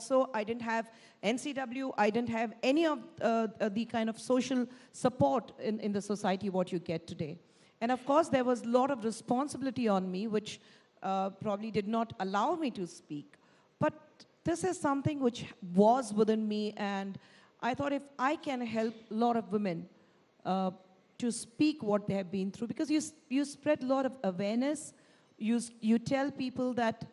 So I didn't have NCW, I didn't have any of the kind of social support in the society what you get today. And of course, there was a lot of responsibility on me, which probably did not allow me to speak. But this is something which was within me, and I thought if I can help a lot of women to speak what they have been through, because you spread a lot of awareness, you tell people that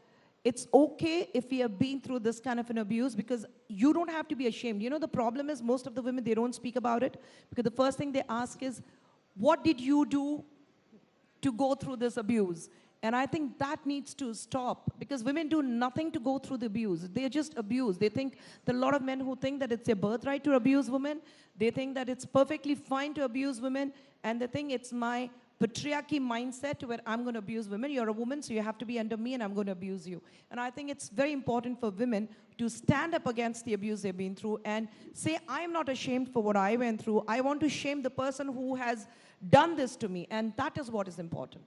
it's okay if we have been through this kind of an abuse, because you don't have to be ashamed. You know, the problem is most of the women, they don't speak about it, because the first thing they ask is, what did you do to go through this abuse? And I think that needs to stop, because women do nothing to go through the abuse. They're just abused. They think, there are a lot of men who think that it's their birthright to abuse women. They think that it's perfectly fine to abuse women, and they think it's my patriarchy mindset where I'm going to abuse women. You're a woman, so you have to be under me, and I'm going to abuse you. And I think it's very important for women to stand up against the abuse they've been through and say, I'm not ashamed for what I went through. I want to shame the person who has done this to me, and that is what is important.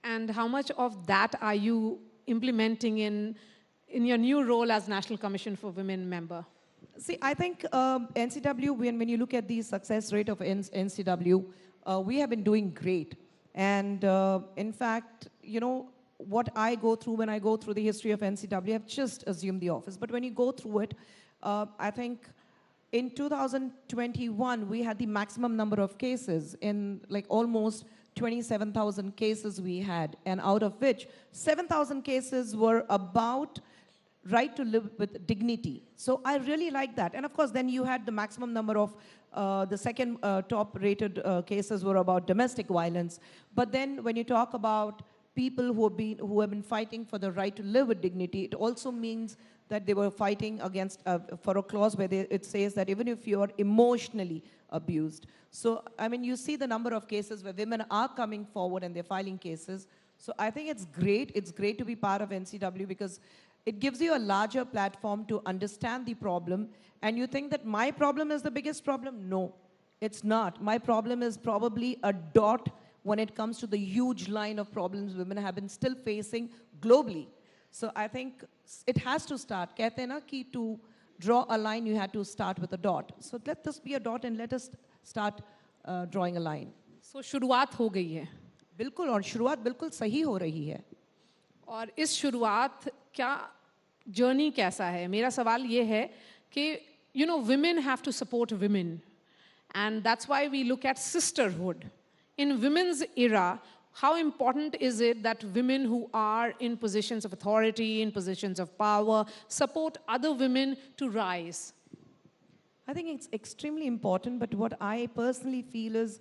And how much of that are you implementing in your new role as National Commission for Women member? See, I think NCW, when you look at the success rate of NCW, we have been doing great. And in fact, you know, what I go through when I go through the history of NCW, I've just assumed the office. But when you go through it, I think in 2021, we had the maximum number of cases in like almost 27,000 cases we had. And out of which 7,000 cases were about right to live with dignity. So I really like that. And of course, then you had the maximum number of the second top rated cases were about domestic violence. But then when you talk about people who have been fighting for the right to live with dignity, it also means that they were fighting against for a clause where it says that even if you are emotionally abused. So, I mean, you see the number of cases where women are coming forward and they're filing cases. So I think it's great. It's great to be part of NCW, because it gives you a larger platform to understand the problem. And you think that my problem is the biggest problem? No, it's not. My problem is probably a dot when it comes to the huge line of problems women have been still facing globally. So I think it has to start. Kehte hain na ki to draw a line, you had to start with a dot. So let this be a dot and let us start drawing a line. So शुरुआत हो गई है. बिल्कुल, और शुरुआत बिल्कुल सही हो रही है. और इस शुरुआत क्या जर्नी कैसा है? मेरा सवाल ये है कि you know, women have to support women, and that's why we look at sisterhood. In women's era, how important is it that women who are in positions of authority, in positions of power, support other women to rise? I think it's extremely important, but what I personally feel is,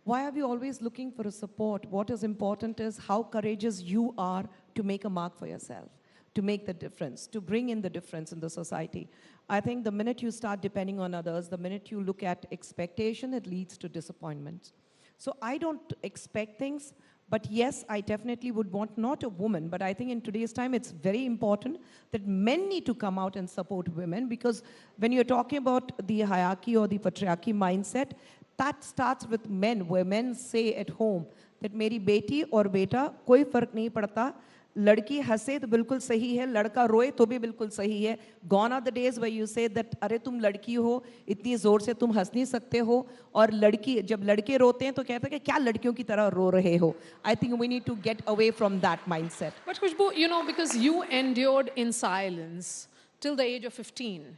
why are we always looking for a support? What is important is how courageous you are to make a mark for yourself, to make the difference, to bring in the difference in the society. I think the minute you start depending on others, the minute you look at expectation, it leads to disappointment. So I don't expect things, but yes, I definitely would want not a woman, but I think in today's time, it's very important that men need to come out and support women, because when you're talking about the hierarchy or the patriarchy mindset, that starts with men, where men say at home that meri beti aur beta koi fark nahi padta, ladki hase to bilkul sahi hai, ladka roye to bhi bilkul sahi hai. Gone are the days where you say that अरे तुम लड़की हो, इतनी जोर से तुम हंस नहीं सकते हो, और लड़की जब लड़के रोते हैं तो कहते हैं कि क्या लड़कियों की तरह रो रहे हो. I think we need to get away from that mindset. But Kusghbu, you know, because you endured in silence till the age of 15.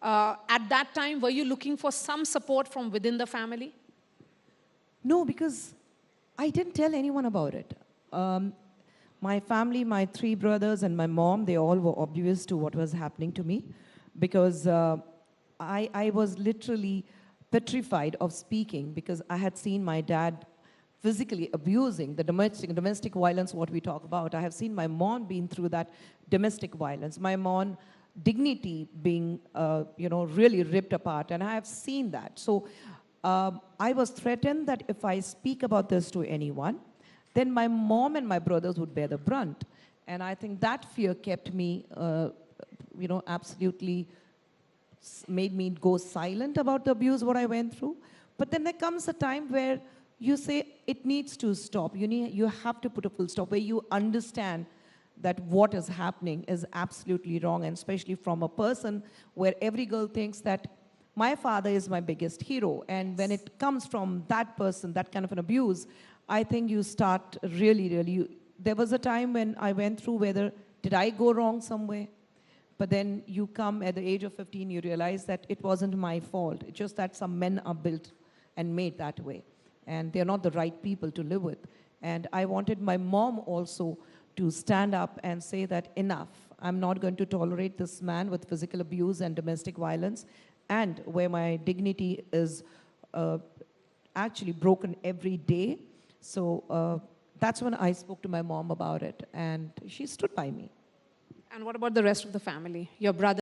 At that time, were you looking for some support from within the family? No, because I didn't tell anyone about it. My family, my 3 brothers and my mom, they all were oblivious to what was happening to me, because I was literally petrified of speaking, because I had seen my dad physically abusing the domestic violence, what we talk about. I have seen my mom being through that domestic violence. My mom dignity being, you know, really ripped apart, and I have seen that. So I was threatened that if I speak about this to anyone, then my mom and my brothers would bear the brunt. And I think that fear kept me, you know, absolutely made me go silent about the abuse, what I went through. But then there comes a time where you say it needs to stop. You have to put a full stop, where you understand that what is happening is absolutely wrong, and especially from a person where every girl thinks that my father is my biggest hero. And when it comes from that person, that kind of an abuse, I think you start really, there was a time when I went through whether, did I go wrong somewhere? But then you come at the age of 15, you realize that it wasn't my fault. It's just that some men are built and made that way. And they're not the right people to live with. And I wanted my mom also to stand up and say that enough. I'm not going to tolerate this man with physical abuse and domestic violence, and where my dignity is actually broken every day. So that's when I spoke to my mom about it, and she stood by me. And what about the rest of the family? Your brother?